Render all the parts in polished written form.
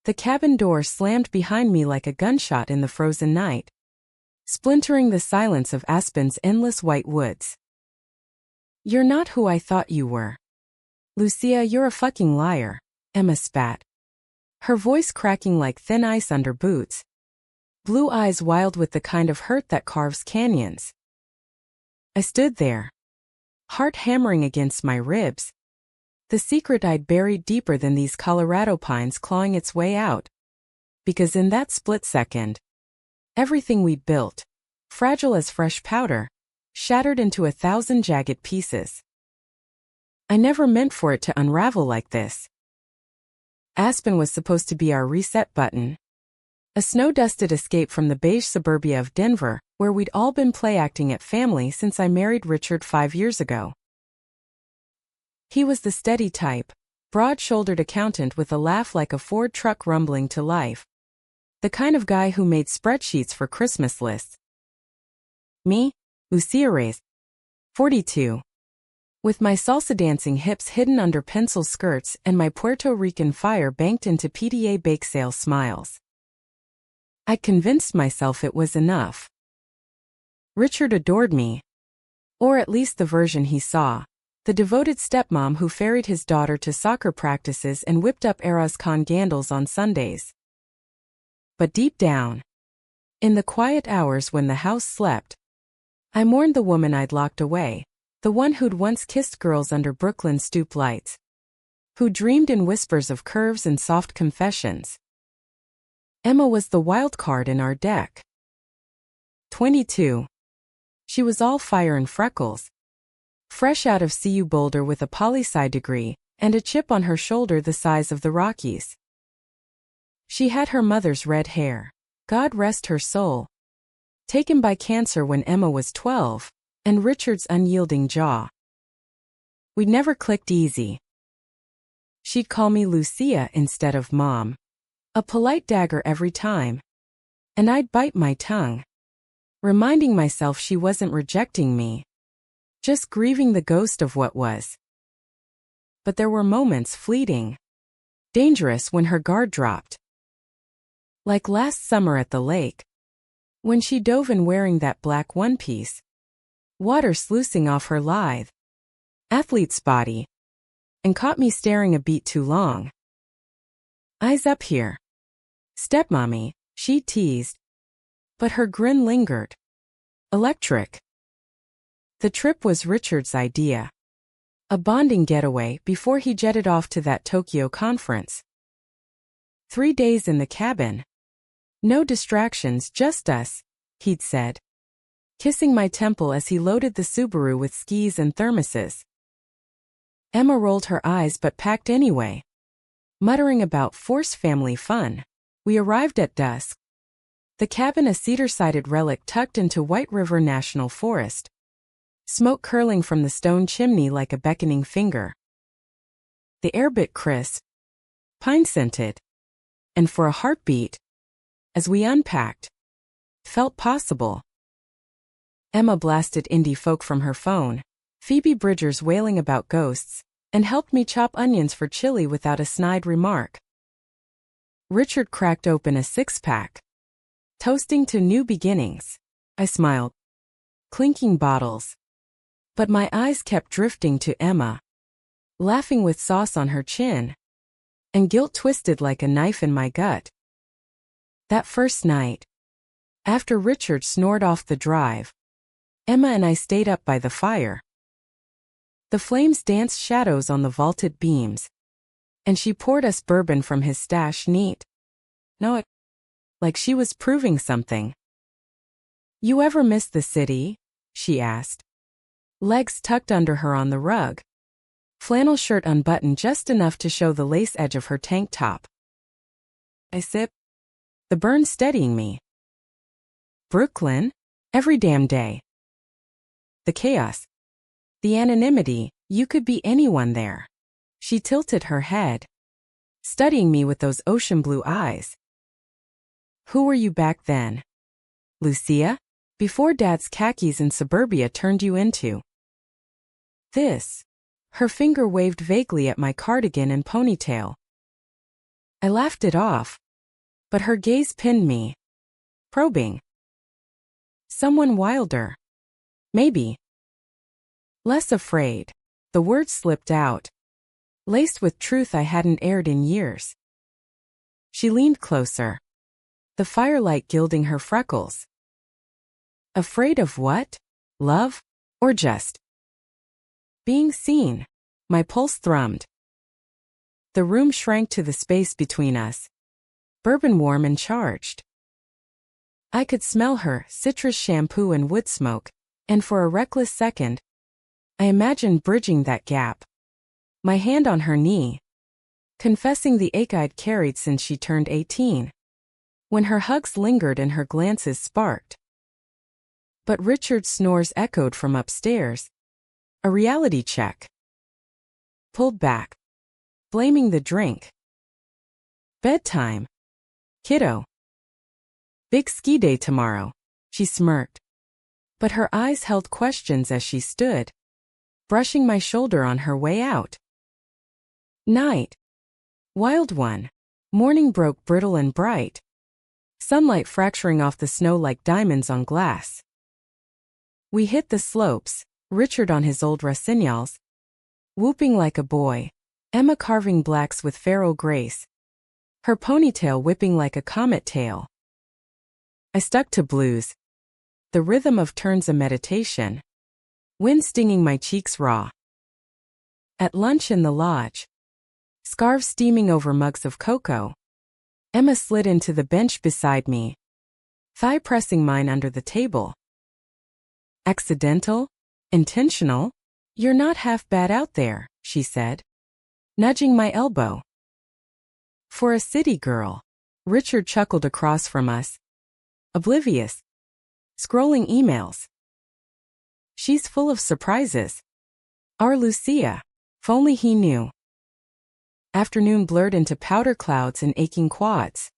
The cabin door slammed behind me like a gunshot in the frozen night, splintering the silence of Aspen's endless white woods. "You're not who I thought you were. Lucia, you're a fucking liar," Emma spat, her voice cracking like thin ice under boots, blue eyes wild with the kind of hurt that carves canyons. I stood there, heart hammering against my ribs, the secret I'd buried deeper than these Colorado pines clawing its way out. Because in that split second, everything we'd built, fragile as fresh powder, shattered into 1,000 jagged pieces. I never meant for it to unravel like this. Aspen was supposed to be our reset button. A snow-dusted escape from the beige suburbia of Denver, where we'd all been play-acting at family since I married Richard 5 years ago. He was the steady type, broad-shouldered accountant with a laugh like a Ford truck rumbling to life. The kind of guy who made spreadsheets for Christmas lists. Me, Lucia Reyes, 42. With my salsa-dancing hips hidden under pencil skirts and my Puerto Rican fire banked into PDA bake sale smiles. I convinced myself it was enough. Richard adored me. Or at least the version he saw. The devoted stepmom who ferried his daughter to soccer practices and whipped up Eras con Gandals on Sundays. But deep down, in the quiet hours when the house slept, I mourned the woman I'd locked away, the one who'd once kissed girls under Brooklyn stoop lights, who dreamed in whispers of curves and soft confessions. Emma was the wild card in our deck. 22. She was all fire and freckles. Fresh out of CU Boulder with a poli-sci degree, and a chip on her shoulder the size of the Rockies. She had her mother's red hair, God rest her soul, taken by cancer when Emma was 12, and Richard's unyielding jaw. We'd never clicked easy. She'd call me Lucia instead of Mom. A polite dagger every time. And I'd bite my tongue, reminding myself she wasn't rejecting me, just grieving the ghost of what was. But there were moments fleeting, dangerous when her guard dropped. Like last summer at the lake, when she dove in wearing that black one-piece, water sluicing off her lithe, athlete's body, and caught me staring a beat too long. "Eyes up here, stepmommy," she teased, but her grin lingered. Electric. The trip was Richard's idea. A bonding getaway before he jetted off to that Tokyo conference. 3 days in the cabin. No distractions, just us, he'd said, kissing my temple as he loaded the Subaru with skis and thermoses. Emma rolled her eyes but packed anyway, muttering about forced family fun. We arrived at dusk. The cabin, a cedar-sided relic tucked into White River National Forest, smoke curling from the stone chimney like a beckoning finger. The air bit crisp, pine-scented, and for a heartbeat, as we unpacked, felt possible. Emma blasted indie folk from her phone, Phoebe Bridgers wailing about ghosts, and helped me chop onions for chili without a snide remark. Richard cracked open a six-pack, toasting to new beginnings. I smiled, clinking bottles. But my eyes kept drifting to Emma, laughing with sauce on her chin, and guilt twisted like a knife in my gut. That first night, after Richard snored off the drive, Emma and I stayed up by the fire. The flames danced shadows on the vaulted beams, and she poured us bourbon from his stash neat. Like she was proving something. "You ever miss the city?" she asked, legs tucked under her on the rug, flannel shirt unbuttoned just enough to show the lace edge of her tank top. I sipped, the burn steadying me. "Brooklyn? Every damn day. The chaos. The anonymity, you could be anyone there." She tilted her head, studying me with those ocean blue eyes. "Who were you back then, Lucia? Before Dad's khakis in suburbia turned you into this." Her finger waved vaguely at my cardigan and ponytail. I laughed it off, but her gaze pinned me, probing. Someone wilder. Maybe. Less afraid. The words slipped out, laced with truth I hadn't aired in years. She leaned closer, the firelight gilding her freckles. Afraid of what? Love? Or just being seen? My pulse thrummed. The room shrank to the space between us, bourbon warm and charged. I could smell her citrus shampoo and wood smoke, and for a reckless second, I imagined bridging that gap. My hand on her knee, confessing the ache I'd carried since she turned 18. When her hugs lingered and her glances sparked. But Richard's snores echoed from upstairs. A reality check. Pulled back, blaming the drink. Bedtime. Kiddo. Big ski day tomorrow, she smirked. But her eyes held questions as she stood, brushing my shoulder on her way out. Night. Wild one. Morning broke brittle and bright. Sunlight fracturing off the snow like diamonds on glass. We hit the slopes, Richard on his old rossignals, whooping like a boy, Emma carving blacks with pharaoh grace, her ponytail whipping like a comet tail. I stuck to blues, the rhythm of turns a meditation, wind stinging my cheeks raw. At lunch in the lodge, scarves steaming over mugs of cocoa, Emma slid into the bench beside me, thigh pressing mine under the table. Accidental? Intentional? You're not half bad out there, she said, nudging my elbow. For a city girl, Richard chuckled across from us, oblivious, scrolling emails. She's full of surprises. Our Lucia, if only he knew. Afternoon blurred into powder clouds and aching quads.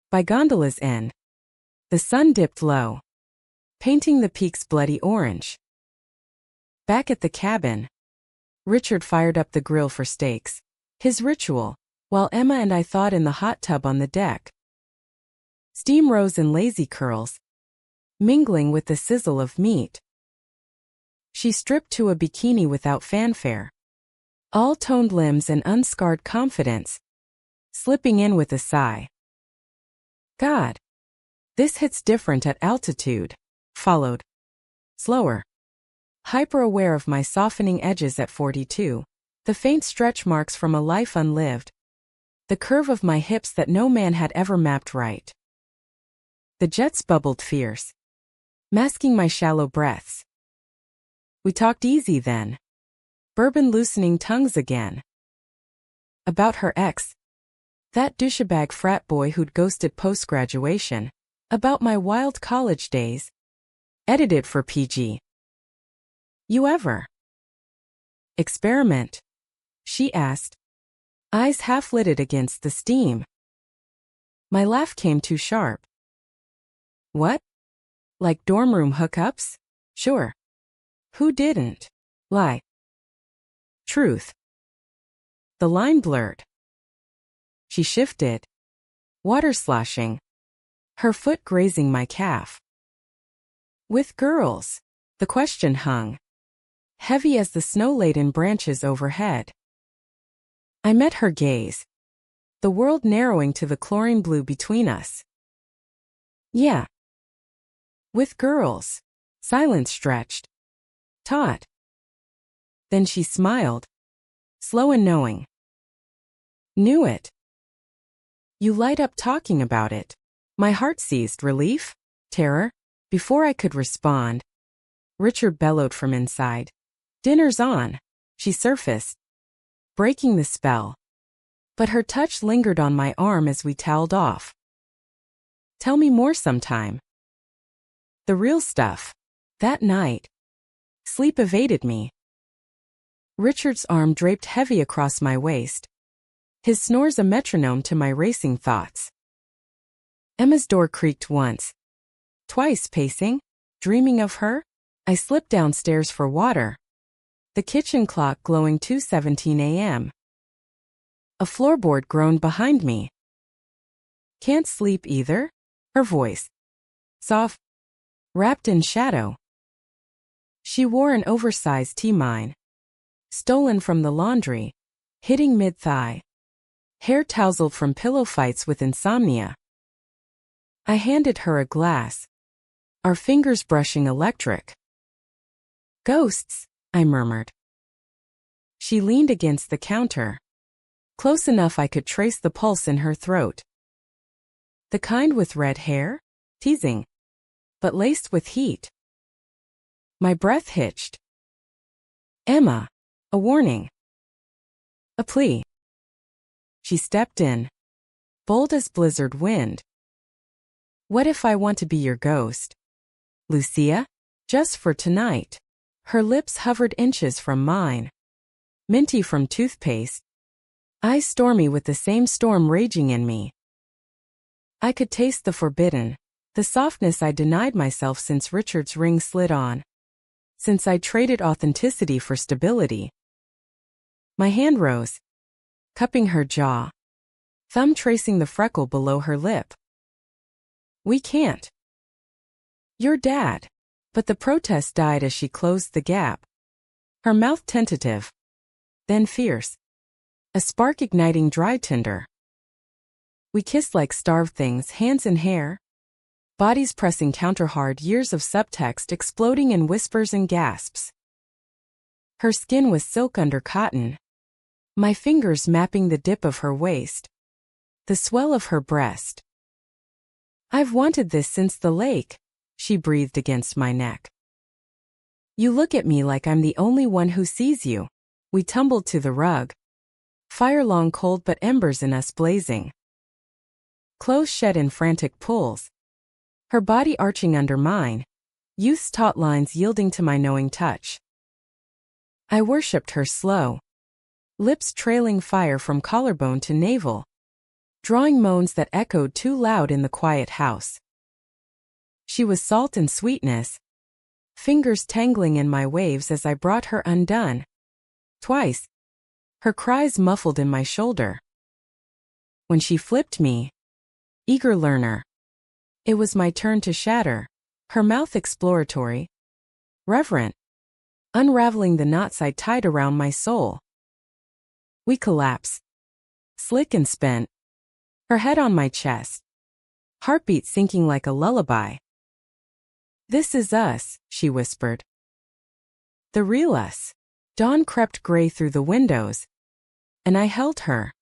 By gondola's end, the sun dipped low, painting the peaks bloody orange. Back at the cabin, Richard fired up the grill for steaks, his ritual, while Emma and I thawed in the hot tub on the deck. Steam rose in lazy curls, mingling with the sizzle of meat. She stripped to a bikini without fanfare, all toned limbs and unscarred confidence, slipping in with a sigh. God, this hits different at altitude, followed. Slower. Hyper-aware of my softening edges at 42, the faint stretch marks from a life unlived, the curve of my hips that no man had ever mapped right. The jets bubbled fierce, masking my shallow breaths. We talked easy then, bourbon loosening tongues again. About her ex, that douchebag frat boy who'd ghosted post-graduation, about my wild college days. Edited for PG. You ever experiment? She asked, eyes half-lidded against the steam. My laugh came too sharp. What? Like dorm room hookups? Sure. Who didn't? Lie. Truth. The line blurred. She shifted, water sloshing, her foot grazing my calf. With girls, the question hung, heavy as the snow-laden branches overhead. I met her gaze, the world narrowing to the chlorine blue between us. Yeah. With girls. Silence stretched. Taut. Then she smiled, slow and knowing. Knew it. You light up talking about it. My heart seized relief, terror. Before I could respond, Richard bellowed from inside. Dinner's on. She surfaced, breaking the spell. But her touch lingered on my arm as we toweled off. Tell me more sometime. The real stuff. That night, sleep evaded me. Richard's arm draped heavy across my waist, his snores a metronome to my racing thoughts. Emma's door creaked once, twice pacing, dreaming of her. I slipped downstairs for water, the kitchen clock glowing 2:17 a.m. A floorboard groaned behind me. Can't sleep either? Her voice. Soft. Wrapped in shadow. She wore an oversized T-mine. Stolen from the laundry. Hitting mid-thigh. Hair tousled from pillow fights with insomnia. I handed her a glass. Our fingers brushing electric. Ghosts, I murmured. She leaned against the counter. Close enough I could trace the pulse in her throat. The kind with red hair? Teasing. But laced with heat. My breath hitched. Emma. A warning. A plea. She stepped in. Bold as blizzard wind. What if I want to be your ghost? Lucia? Just for tonight. Her lips hovered inches from mine. Minty from toothpaste. Eyes stormy with the same storm raging in me. I could taste the forbidden, the softness I denied myself since Richard's ring slid on. Since I traded authenticity for stability. My hand rose, cupping her jaw, thumb tracing the freckle below her lip. We can't. Your dad. But the protest died as she closed the gap. Her mouth tentative, then fierce. A spark igniting dry tinder. We kissed like starved things, hands in hair. Bodies pressing counterhard, years of subtext exploding in whispers and gasps. Her skin was silk under cotton. My fingers mapping the dip of her waist. The swell of her breast. I've wanted this since the lake, she breathed against my neck. You look at me like I'm the only one who sees you. We tumbled to the rug. Fire long cold but embers in us blazing. Clothes shed in frantic pulls. Her body arching under mine. Youth's taut lines yielding to my knowing touch. I worshipped her slow. Lips trailing fire from collarbone to navel. Drawing moans that echoed too loud in the quiet house. She was salt and sweetness. Fingers tangling in my waves as I brought her undone. Twice. Her cries muffled in my shoulder. When she flipped me. Eager learner. It was my turn to shatter. Her mouth exploratory. Reverent. Unraveling the knots I tied around my soul. We collapse. Slick and spent. Her head on my chest. Heartbeat sinking like a lullaby. This is us, she whispered. The real us. Dawn crept gray through the windows. And I held her.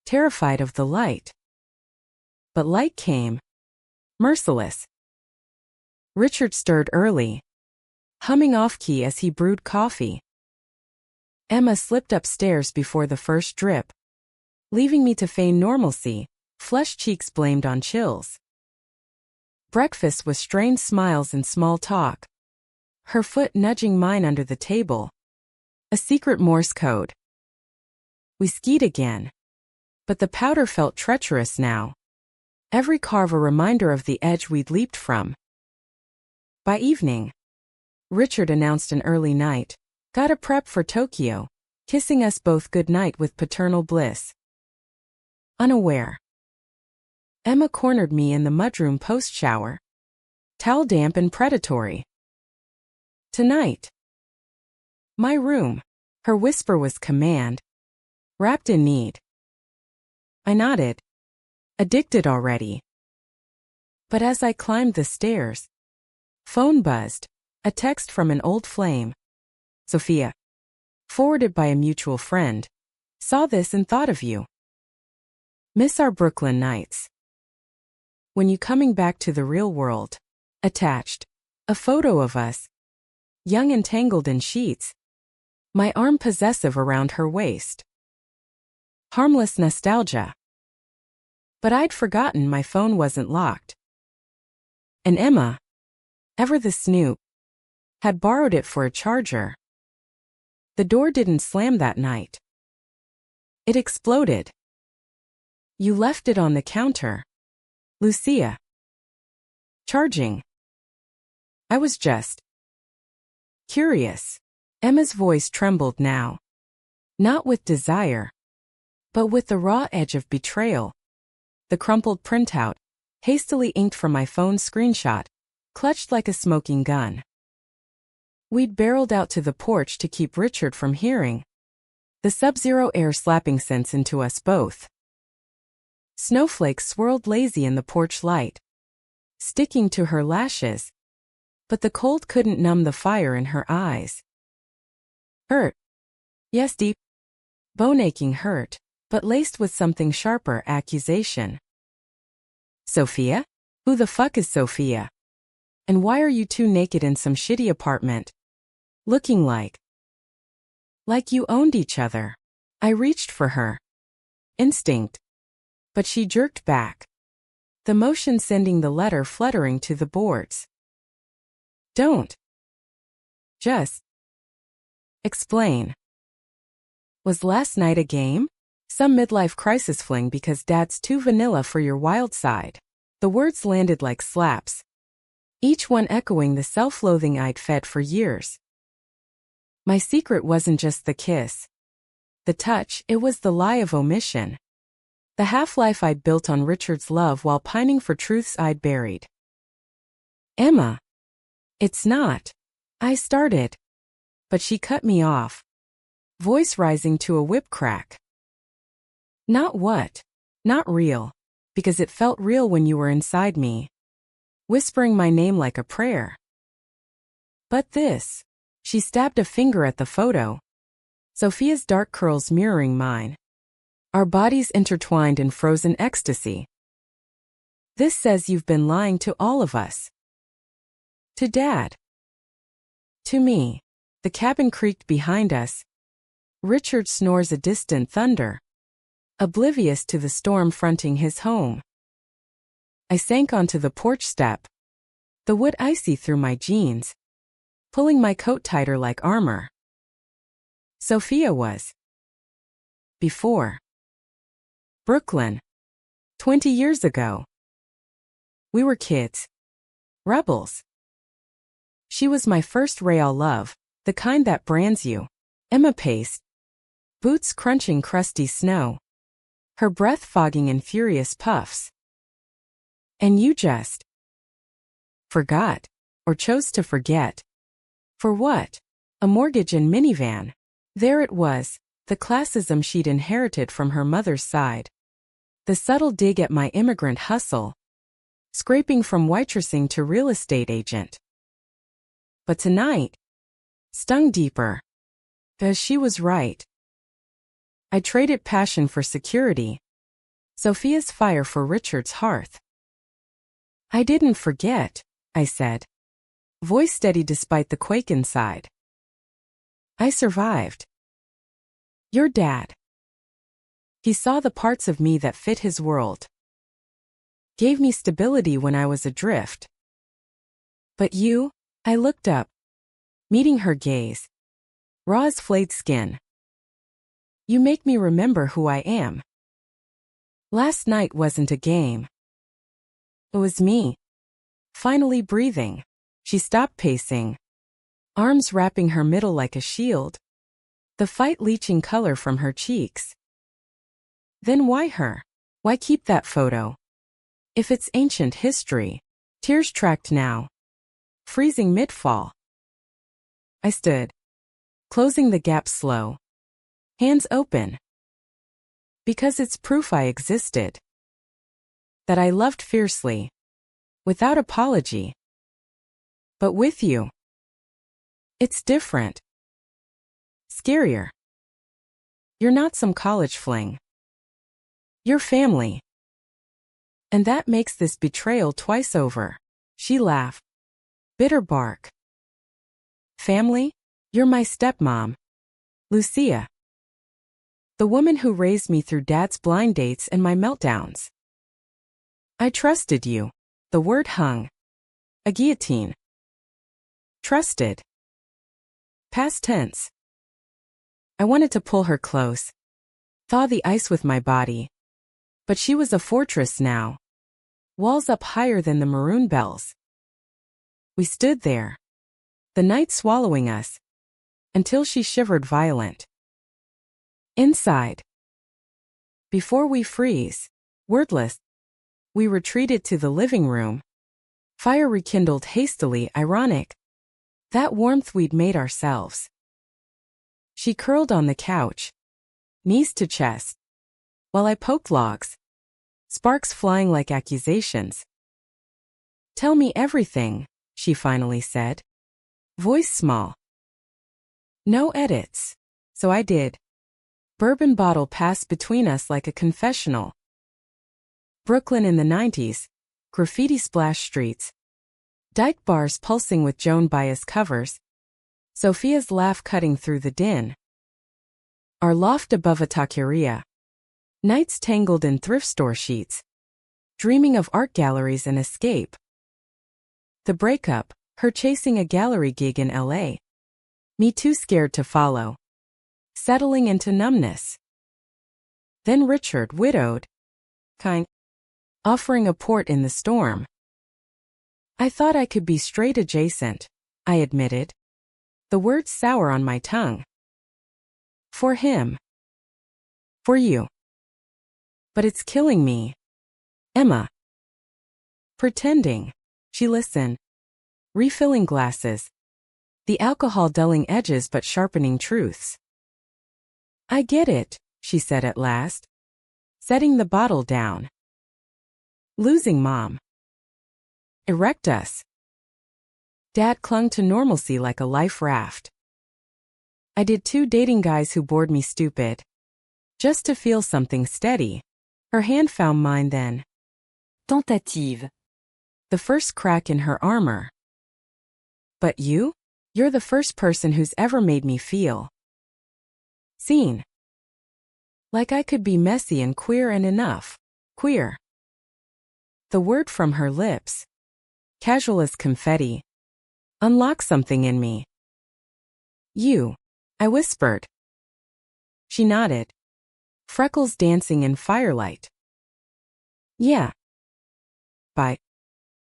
Terrified of the light. But light came. Merciless. Richard stirred early. Humming off-key as he brewed coffee. Emma slipped upstairs before the first drip. Leaving me to feign normalcy, flushed cheeks blamed on chills. Breakfast with strained smiles and small talk. Her foot nudging mine under the table. A secret Morse code. We skied again. But the powder felt treacherous now. Every carve a reminder of the edge we'd leaped from. By evening, Richard announced an early night. Gotta prep for Tokyo, kissing us both goodnight with paternal bliss. Unaware. Emma cornered me in the mudroom post-shower. Towel damp and predatory. Tonight. My room. Her whisper was command. Wrapped in need. I nodded. Addicted already. But as I climbed the stairs, phone buzzed. A text from an old flame. Sophia. Forwarded by a mutual friend. Saw this and thought of you. Miss our Brooklyn nights. When you coming back to the real world. Attached. A photo of us. Young and tangled in sheets. My arm possessive around her waist. Harmless nostalgia. But I'd forgotten my phone wasn't locked. And Emma, ever the snoop, had borrowed it for a charger. The door didn't slam that night. It exploded. You left it on the counter. Lucia. Charging. I was just curious. Emma's voice trembled now. Not with desire. but with the raw edge of betrayal. The crumpled printout, hastily inked from my phone's screenshot, clutched like a smoking gun. We'd barreled out to the porch to keep Richard from hearing, the sub-zero air slapping sense into us both. Snowflakes swirled lazy in the porch light, sticking to her lashes, but the cold couldn't numb the fire in her eyes. Hurt. Yes, deep, bone-aching hurt, but laced with something sharper: accusation. Sophia? Who the fuck is Sophia? And why are you two naked in some shitty apartment? Looking like you owned each other. I reached for her. Instinct. But she jerked back, the motion sending the letter fluttering to the boards. Don't. Just explain. Was last night a game? Some midlife crisis fling because dad's too vanilla for your wild side? The words landed like slaps, each one echoing the self-loathing I'd fed for years. My secret wasn't just the kiss, the touch, it was the lie of omission. The half-life I'd built on Richard's love while pining for truths I'd buried. Emma. It's not. I started. But she cut me off, voice rising to a whip crack. Not what? Not real. Because it felt real when you were inside me, whispering my name like a prayer. But this. She stabbed a finger at the photo. Sophia's dark curls mirroring mine. Our bodies intertwined in frozen ecstasy. This says you've been lying to all of us. To Dad. To me. The cabin creaked behind us. Richard snores a distant thunder, oblivious to the storm fronting his home. I sank onto the porch step, the wood icy through my jeans, pulling my coat tighter like armor. Sophia was. Before. Brooklyn. 20 years ago. We were kids. Rebels. She was my first real love, the kind that brands you. Emma paced, boots crunching crusty snow, her breath fogging in furious puffs. And you just forgot, or chose to forget. For what? A mortgage and minivan. There it was, the classism she'd inherited from her mother's side. The subtle dig at my immigrant hustle, scraping from waitressing to real estate agent. But tonight, stung deeper. Because she was right. I traded passion for security, Sophia's fire for Richard's hearth. I didn't forget, I said, voice steady despite the quake inside. I survived. Your dad. He saw the parts of me that fit his world. Gave me stability when I was adrift. But you? I looked up, meeting her gaze. Raw as flayed skin. You make me remember who I am. Last night wasn't a game. It was me. Finally breathing. She stopped pacing, arms wrapping her middle like a shield, the fight leaching color from her cheeks. Then why her? Why keep that photo? If it's ancient history, tears tracked now. Freezing mid-fall. I stood, closing the gap slow, hands open. Because it's proof I existed. That I loved fiercely, without apology. But with you, it's different. Scarier. You're not some college fling. You're family. And that makes this betrayal twice over. She laughed. Bitter bark. Family? You're my stepmom, Lucia. The woman who raised me through Dad's blind dates and my meltdowns. I trusted you. The word hung. A guillotine. Trusted. Past tense. I wanted to pull her close, thaw the ice with my body. But she was a fortress now. Walls up higher than the maroon bells. We stood there, the night swallowing us, until she shivered violent. Inside. Before we freeze, wordless, we retreated to the living room. Fire rekindled hastily, ironic. That warmth we'd made ourselves. She curled on the couch, knees to chest, while I poked logs, sparks flying like accusations. "Tell me everything," she finally said, voice small. No edits. So I did. Bourbon bottle passed between us like a confessional. Brooklyn in the 90s, graffiti splash streets, dyke bars pulsing with Joan Baez covers, Sophia's laugh cutting through the din. Our loft above a taqueria. Nights tangled in thrift store sheets, dreaming of art galleries and escape. The breakup, her chasing a gallery gig in LA. Me too scared to follow. Settling into numbness. Then Richard, widowed. Kind. Offering a port in the storm. I thought I could be straight adjacent, I admitted. The words sour on my tongue. For him. For you. But it's killing me. Emma. Pretending. She listened. Refilling glasses. The alcohol dulling edges but sharpening truths. I get it, she said at last. Setting the bottle down. Losing Mom. Erect us. Dad clung to normalcy like a life raft. I did 2 dating guys who bored me stupid. Just to feel something steady. Her hand found mine then. Tentative. The first crack in her armor. But you? You're the first person who's ever made me feel seen. Like I could be messy and queer and enough. Queer. The word from her lips, casual as confetti, unlocked something in me. You, I whispered. She nodded. Freckles dancing in firelight. Yeah. Bi,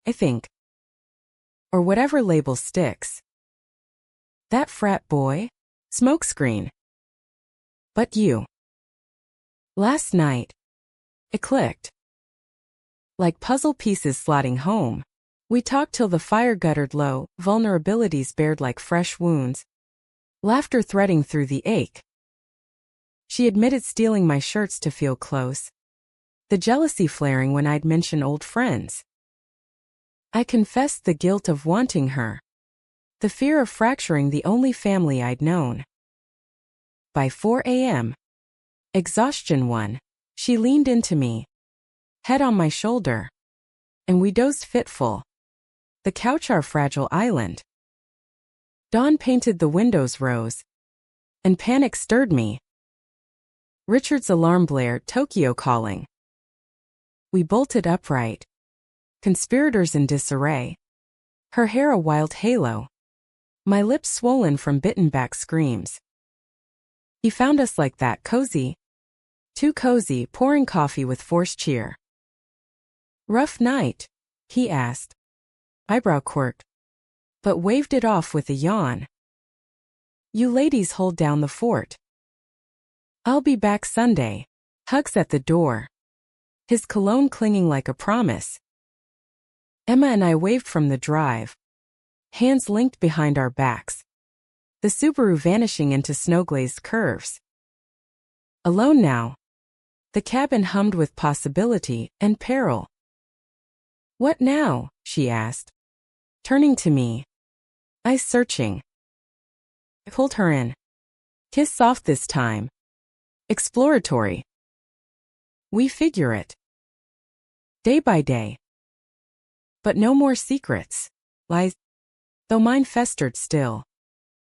I think. Or whatever label sticks. That frat boy? Smokescreen. But you. Last night. It clicked. Like puzzle pieces slotting home. We talked till the fire guttered low, vulnerabilities bared like fresh wounds. Laughter threading through the ache. She admitted stealing my shirts to feel close. The jealousy flaring when I'd mention old friends. I confessed the guilt of wanting her. The fear of fracturing the only family I'd known. By 4 a.m. Exhaustion won. She leaned into me. Head on my shoulder. And we dozed fitful. The couch our fragile island. Dawn painted the windows rose. And panic stirred me. Richard's alarm blared, Tokyo calling. We bolted upright. Conspirators in disarray. Her hair a wild halo. My lips swollen from bitten-back screams. He found us like that, cozy. Too cozy, pouring coffee with forced cheer. Rough night? He asked. Eyebrow quirked. But waved it off with a yawn. You ladies hold down the fort. I'll be back Sunday. Hugs at the door. His cologne clinging like a promise. Emma and I waved from the drive. Hands linked behind our backs. The Subaru vanishing into snow-glazed curves. Alone now. The cabin hummed with possibility and peril. What now? She asked. Turning to me. Eyes searching. I pulled her in. Kiss soft this time. Exploratory. We figure it. Day by day. But no more secrets. Lies. Though mine festered still.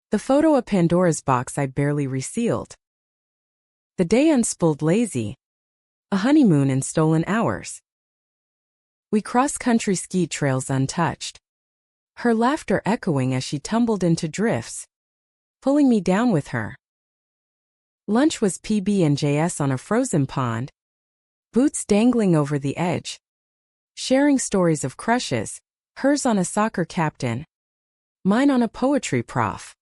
The photo of Pandora's box I'd barely resealed. The day unspooled lazy. A honeymoon in stolen hours. We cross-country ski trails untouched. Her laughter echoing as she tumbled into drifts. Pulling me down with her. Lunch was PB&JS on a frozen pond. Boots dangling over the edge. Sharing stories of crushes. Hers on a soccer captain. Mine on a poetry prof.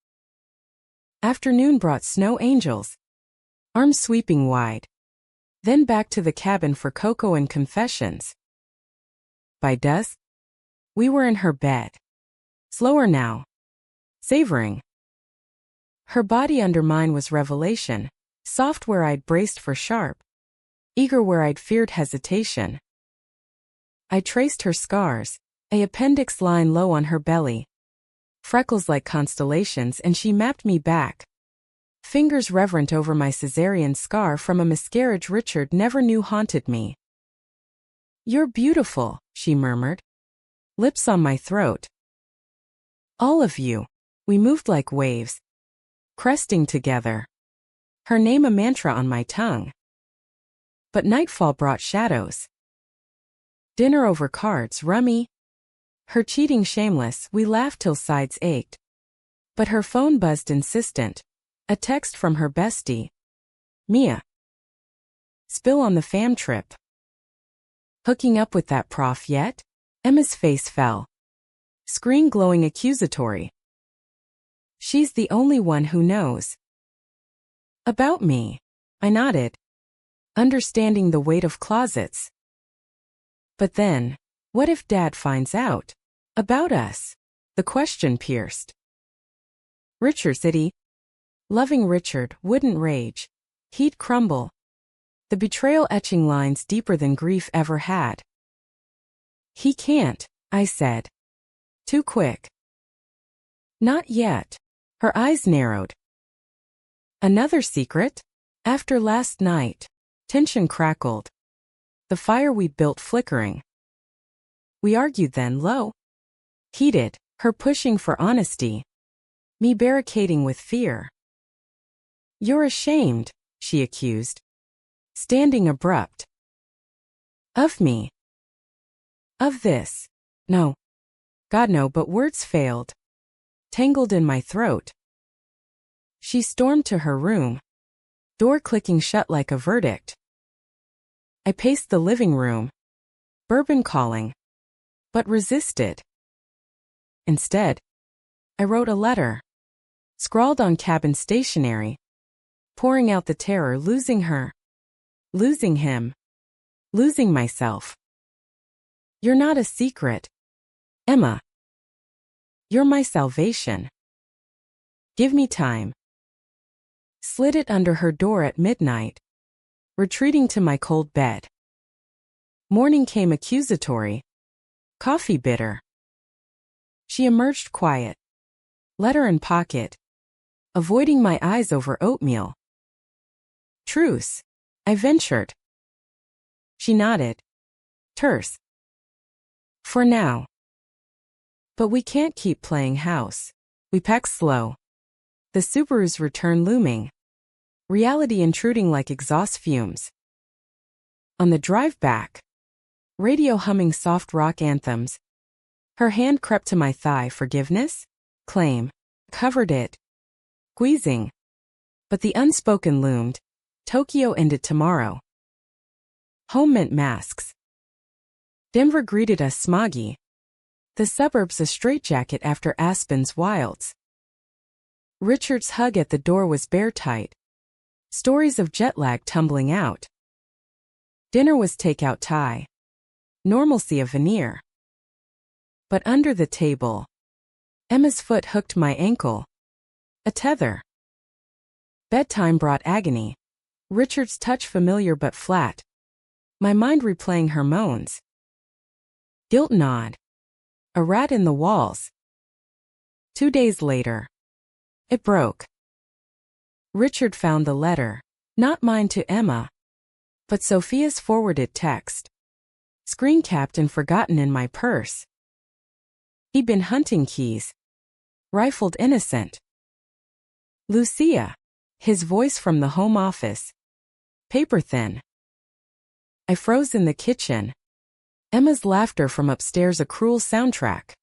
Afternoon brought snow angels. Arms sweeping wide. Then back to the cabin for cocoa and confessions. By dusk, we were in her bed. Slower now. Savoring. Her body under mine was revelation, soft where I'd braced for sharp, eager where I'd feared hesitation. I traced her scars, a appendix line low on her belly, freckles like constellations, and she mapped me back. Fingers reverent over my cesarean scar from a miscarriage Richard never knew haunted me. "You're beautiful," she murmured, lips on my throat. "All of you." We moved like waves, cresting together, her name a mantra on my tongue. But nightfall brought shadows. Dinner over cards, rummy. Her cheating shameless, we laughed till sides ached. But her phone buzzed insistent. A text from her bestie. "Mia. Spill on the fam trip. Hooking up with that prof yet?" Emma's face fell. Screen glowing accusatory. "She's the only one who knows." "About me." I nodded, understanding the weight of closets. But then, what if Dad finds out? About us? The question pierced. Richard City. Loving Richard wouldn't rage. He'd crumble. The betrayal etching lines deeper than grief ever had. "He can't," I said. Too quick. "Not yet." Her eyes narrowed. "Another secret?" After last night, tension crackled. The fire we built flickering. We argued then, low. Heated, her pushing for honesty. Me barricading with fear. "You're ashamed," she accused. Standing abrupt. "Of me?" "Of this?" "No. God no," but words failed. Tangled in my throat. She stormed to her room. Door clicking shut like a verdict. I paced the living room. Bourbon calling. But resisted. Instead, I wrote a letter. Scrawled on cabin stationery. Pouring out the terror, losing her. Losing him. Losing myself. "You're not a secret, Emma. You're my salvation. Give me time." Slid it under her door at midnight. Retreating to my cold bed. Morning came accusatory. Coffee bitter. She emerged quiet. Letter in pocket. Avoiding my eyes over oatmeal. "Truce," I ventured. She nodded. Terse. "For now. But we can't keep playing house." We packed slow. The Subaru's return looming. Reality intruding like exhaust fumes. On the drive back, radio humming soft rock anthems. Her hand crept to my thigh. "Forgiveness?" Claim. Covered it. Squeezing. But the unspoken loomed. Tokyo ended tomorrow. Home meant masks. Denver greeted us smoggy. The suburbs a straitjacket after Aspen's wilds. Richard's hug at the door was bear tight. Stories of jet lag tumbling out. Dinner was takeout Thai. Normalcy a veneer. But under the table, Emma's foot hooked my ankle. A tether. Bedtime brought agony. Richard's touch familiar but flat. My mind replaying her moans. Guilt gnawed. A rat in the walls. 2 days later. It broke. Richard found the letter. Not mine to Emma. But Sophia's forwarded text. Screen capped and forgotten in my purse. He'd been hunting keys. Rifled innocent. "Lucia." His voice from the home office. Paper thin. I froze in the kitchen. Emma's laughter from upstairs a cruel soundtrack.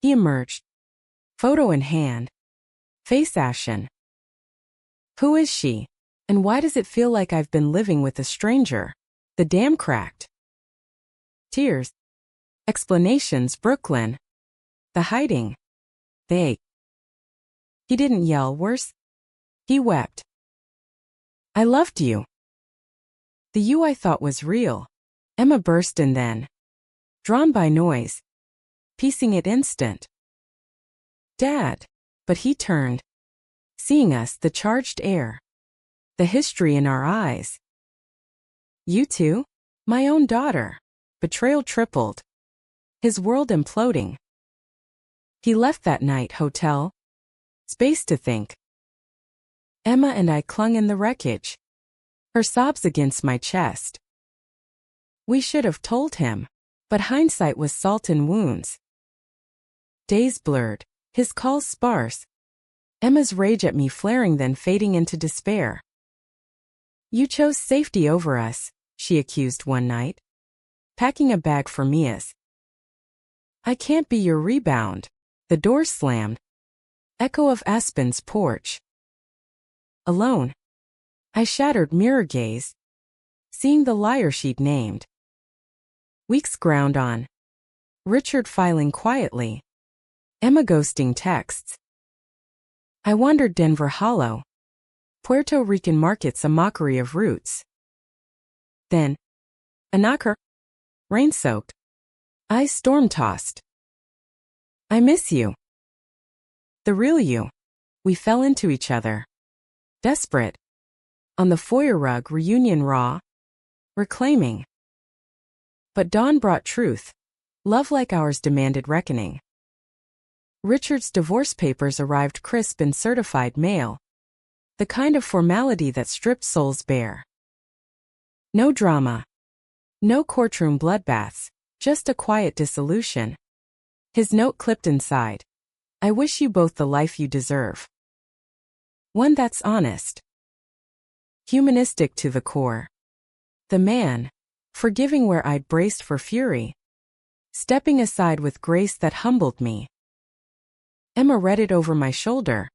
He emerged. Photo in hand. Face ashen. Who is she? And why does it feel like I've been living with a stranger? The dam cracked. Tears. Explanations. Brooklyn. The hiding. They. He didn't yell. Worse. He wept. "I loved you." The you I thought was real. Emma burst in then. Drawn by noise. Piecing it instant. Dad. But he turned. Seeing us, the charged air. The history in our eyes. You too? My own daughter. Betrayal tripled. His world imploding. He left that night, hotel. Space to think. Emma and I clung in the wreckage. Her sobs against my chest. We should have told him. But hindsight was salt in wounds. Days blurred. His calls sparse. Emma's rage at me flaring then fading into despair. You chose safety over us, she accused one night. Packing a bag for Mia's. I can't be your rebound. The door slammed. Echo of Aspen's porch. Alone. I shattered mirror gaze. Seeing the liar she'd named. Weeks ground on. Richard filing quietly. Emma ghosting texts. I wandered Denver Hollow. Puerto Rican markets a mockery of roots. Then. A knocker. Rain-soaked. Eyes storm-tossed. I miss you. The real you. We fell into each other. Desperate. On the foyer rug, reunion raw. Reclaiming. But dawn brought truth. Love like ours demanded reckoning. Richard's divorce papers arrived crisp in certified mail. The kind of formality that stripped souls bare. No drama. No courtroom bloodbaths. Just a quiet dissolution. His note clipped inside. I wish you both the life you deserve. One that's honest. Humanistic to the core. The man. Forgiving where I'd braced for fury. Stepping aside with grace that humbled me. Emma read it over my shoulder.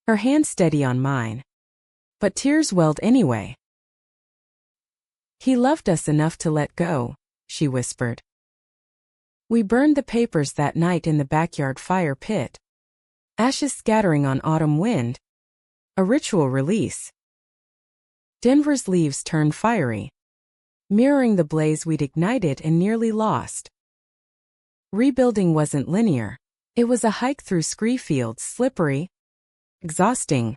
Her hand steady on mine. But tears welled anyway. He loved us enough to let go, she whispered. We burned the papers that night in the backyard fire pit. Ashes scattering on autumn wind. A ritual release. Denver's leaves turned fiery. Mirroring the blaze we'd ignited and nearly lost. Rebuilding wasn't linear. It was a hike through scree fields, slippery, exhausting,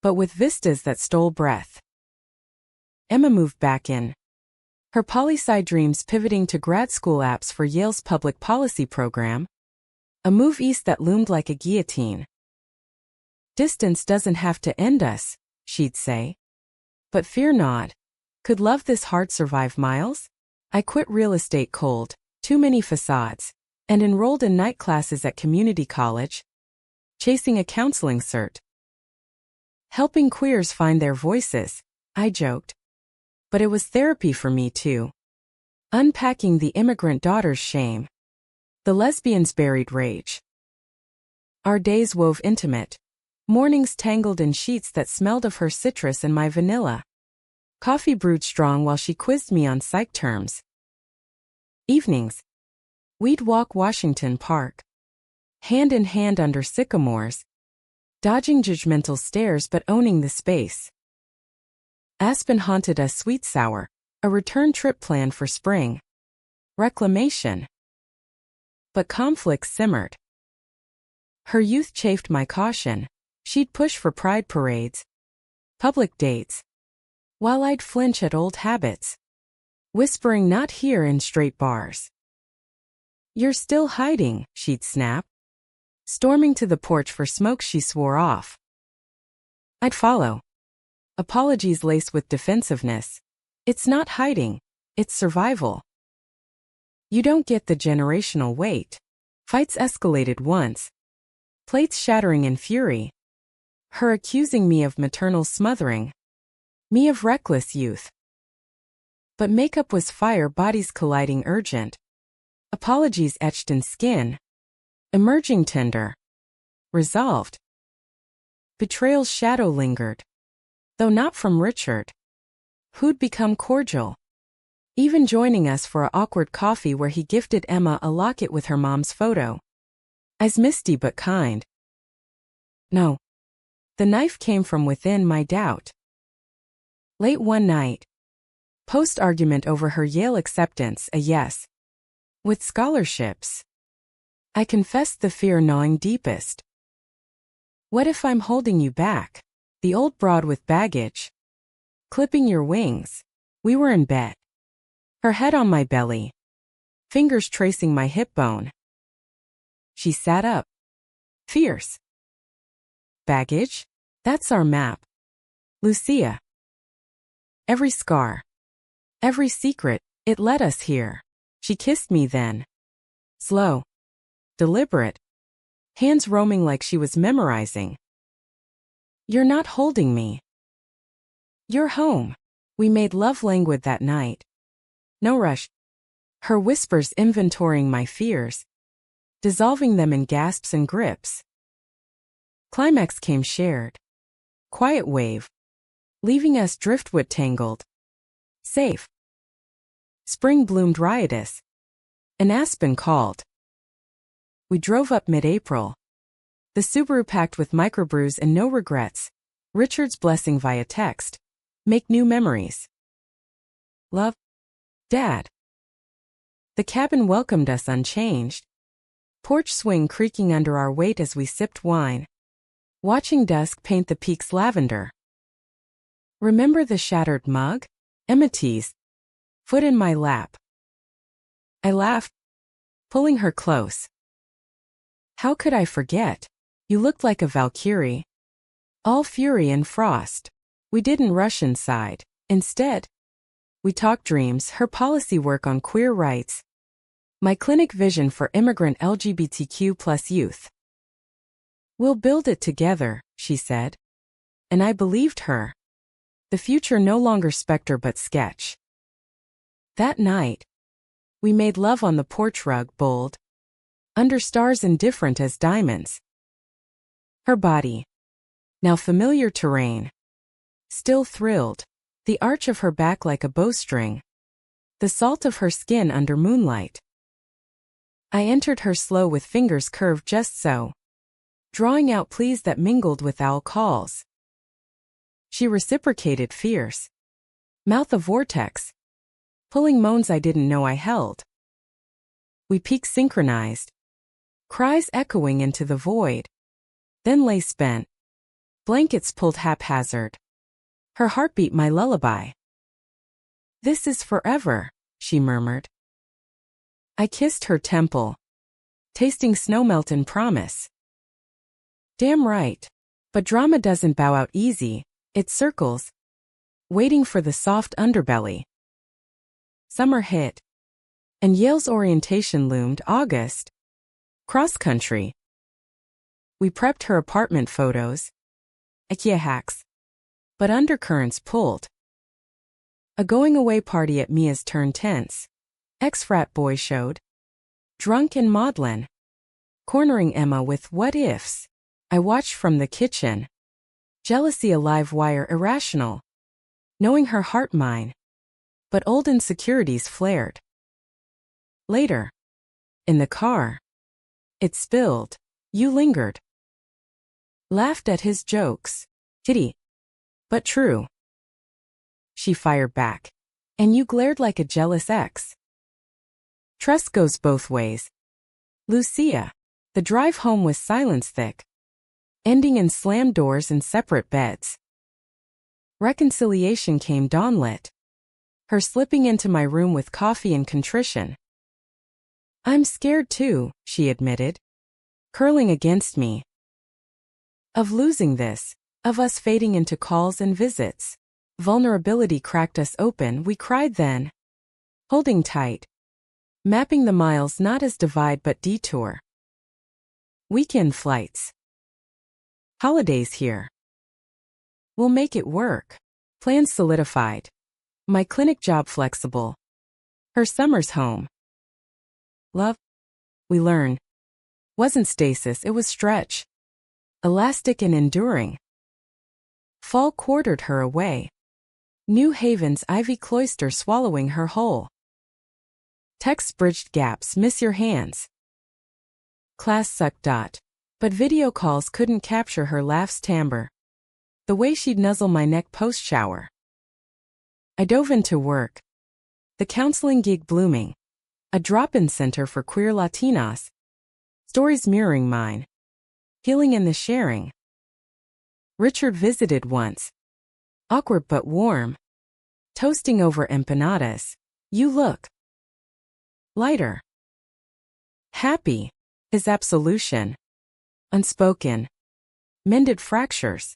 but with vistas that stole breath. Emma moved back in. Her poli-sci dreams pivoting to grad school apps for Yale's public policy program. A move east that loomed like a guillotine. Distance doesn't have to end us, she'd say. But fear not. Could love this heart survive miles? I quit real estate cold, too many facades, and enrolled in night classes at community college. Chasing a counseling cert. Helping queers find their voices, I joked. But it was therapy for me too. Unpacking the immigrant daughter's shame. The lesbian's buried rage. Our days wove intimate. Mornings tangled in sheets that smelled of her citrus and my vanilla. Coffee brewed strong while she quizzed me on psych terms. Evenings. We'd walk Washington Park. Hand in hand under sycamores. Dodging judgmental stares but owning the space. Aspen haunted us sweet sour. A return trip planned for spring. Reclamation. But conflict simmered. Her youth chafed my caution. She'd push for pride parades. Public dates. While I'd flinch at old habits. Whispering not here in straight bars. You're still hiding, she'd snap. Storming to the porch for smoke she swore off. I'd follow. Apologies laced with defensiveness. It's not hiding, it's survival. You don't get the generational weight. Fights escalated once. Plates shattering in fury. Her accusing me of maternal smothering. Me of reckless youth. But makeup was fire, bodies colliding urgent. Apologies etched in skin. Emerging tender. Resolved. Betrayal's shadow lingered. Though not from Richard. Who'd become cordial. Even joining us for a awkward coffee where he gifted Emma a locket with her mom's photo. Eyes misty but kind. No. The knife came from within my doubt. Late one night. Post-argument over her Yale acceptance, a yes. With scholarships. I confessed the fear gnawing deepest. What if I'm holding you back? The old broad with baggage. Clipping your wings. We were in bed. Her head on my belly. Fingers tracing my hip bone. She sat up. Fierce. Baggage? That's our map. Lucia. Every scar. Every secret, it led us here. She kissed me then. Slow. Deliberate. Hands roaming like she was memorizing. You're not holding me. You're home. We made love languid that night. No rush. Her whispers inventorying my fears. Dissolving them in gasps and grips. Climax came shared. Quiet wave. Leaving us driftwood tangled. Safe. Spring bloomed riotous. An Aspen called. We drove up mid-April. The Subaru packed with microbrews and no regrets. Richard's blessing via text. Make new memories. Love. Dad. The cabin welcomed us unchanged. Porch swing creaking under our weight as we sipped wine. Watching dusk paint the peaks lavender. Remember the shattered mug? Emma teased. Foot in my lap. I laughed, pulling her close. How could I forget? You looked like a Valkyrie. All fury and frost. We didn't rush inside. Instead, we talked dreams, her policy work on queer rights. My clinic vision for immigrant LGBTQ+ youth. We'll build it together, she said. And I believed her. The future no longer specter but sketch. That night, we made love on the porch rug, bold. Under stars indifferent as diamonds. Her body. Now familiar terrain. Still thrilled. The arch of her back like a bowstring. The salt of her skin under moonlight. I entered her slow with fingers curved just so. Drawing out pleas that mingled with owl calls. She reciprocated fierce. Mouth a vortex. Pulling moans I didn't know I held. We peaked synchronized. Cries echoing into the void. Then lay spent. Blankets pulled haphazard. Her heartbeat my lullaby. This is forever, she murmured. I kissed her temple. Tasting snowmelt and promise. Damn right. But drama doesn't bow out easy, it circles. Waiting for the soft underbelly. Summer hit. And Yale's orientation loomed. August. Cross country. We prepped her apartment photos. IKEA hacks. But undercurrents pulled. A going away party at Mia's turned tense. Ex-frat boy showed. Drunk and maudlin. Cornering Emma with what ifs. I watched from the kitchen. Jealousy a live wire irrational. Knowing her heart mine. But old insecurities flared. Later. In the car. It spilled. You lingered. Laughed at his jokes. Kitty. But true. She fired back. And you glared like a jealous ex. Trust goes both ways. Lucia. The drive home was silence thick. Ending in slammed doors and separate beds. Reconciliation came dawnlit. Her slipping into my room with coffee and contrition. I'm scared too, she admitted. Curling against me. Of losing this. Of us fading into calls and visits. Vulnerability cracked us open, we cried then. Holding tight. Mapping the miles not as divide but detour. Weekend flights. Holidays here. We'll make it work. Plans solidified. My clinic job flexible. Her summer's home. Love. We learn. Wasn't stasis, it was stretch. Elastic and enduring. Fall quartered her away. New Haven's ivy cloister swallowing her whole. Texts bridged gaps, miss your hands. Class sucked. But video calls couldn't capture her laugh's timbre. The way she'd nuzzle my neck post-shower. I dove into work. The counseling gig blooming. A drop-in center for queer Latinas. Stories mirroring mine. Healing in the sharing. Richard visited once. Awkward but warm. Toasting over empanadas. You look lighter. Happy. His absolution. Unspoken. Mended fractures.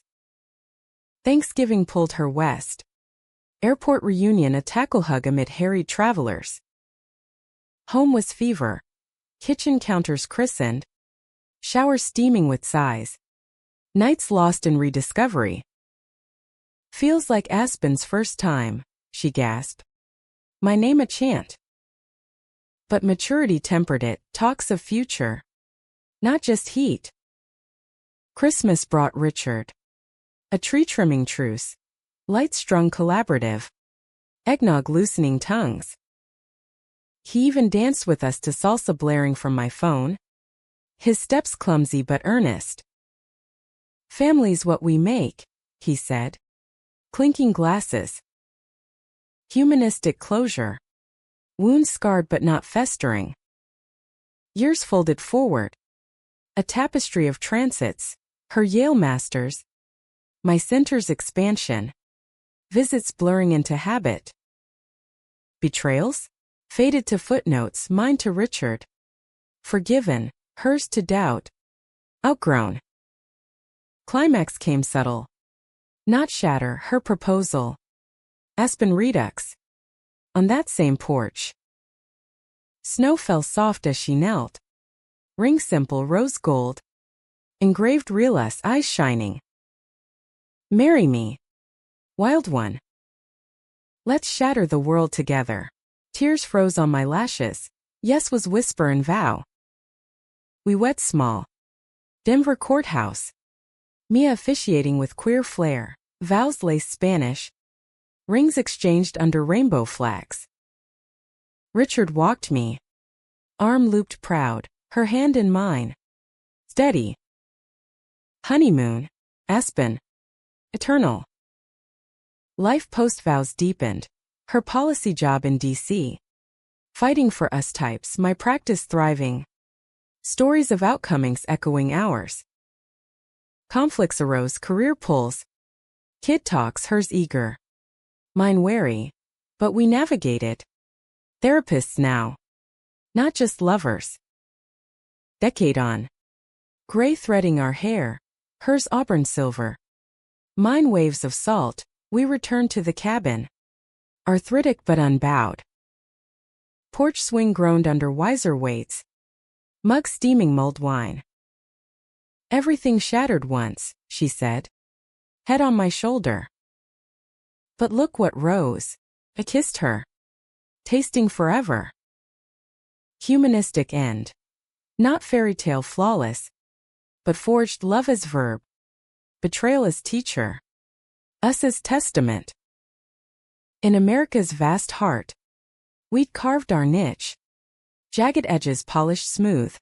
Thanksgiving pulled her west. Airport reunion, a tackle hug amid harried travelers. Home was fever. Kitchen counters christened. Showers steaming with sighs. Nights lost in rediscovery. Feels like Aspen's first time, she gasped. My name a chant. But maturity tempered it, talks of future. Not just heat. Christmas brought Richard. A tree trimming truce. Light-strung collaborative. Eggnog loosening tongues. He even danced with us to salsa blaring from my phone. His steps clumsy but earnest. Family's what we make, he said. Clinking glasses. Humanistic closure. Wounds scarred but not festering. Years folded forward. A tapestry of transits. Her Yale masters. My center's expansion. Visits blurring into habit. Betrayals? Faded to footnotes, mine to Richard. Forgiven, hers to doubt. Outgrown. Climax came subtle. Not shatter, her proposal. Aspen redux. On that same porch. Snow fell soft as she knelt. Ring simple rose gold. Engraved real us, eyes shining. Marry me. Wild one. Let's shatter the world together. Tears froze on my lashes. Yes was whisper and vow. We wed small. Denver courthouse. Mia officiating with queer flair. Vows lace Spanish. Rings exchanged under rainbow flags. Richard walked me. Arm looped proud, her hand in mine. Steady. Honeymoon. Aspen. Eternal. Life post-vows deepened. Her policy job in D.C. Fighting for us types, my practice thriving. Stories of outcomings echoing ours. Conflicts arose, career pulls. Kid talks, hers eager. Mine wary. But we navigated. Therapists now. Not just lovers. Decade on. Gray threading our hair. Hers auburn silver. Mine waves of salt. We return to the cabin. Arthritic but unbowed. Porch swing groaned under wiser weights. Mug steaming mulled wine. Everything shattered once, she said. Head on my shoulder. But look what rose. I kissed her. Tasting forever. Humanistic end. Not fairy tale flawless. But forged love as verb. Betrayal as teacher. Us as testament. In America's vast heart. We'd carved our niche. Jagged edges polished smooth.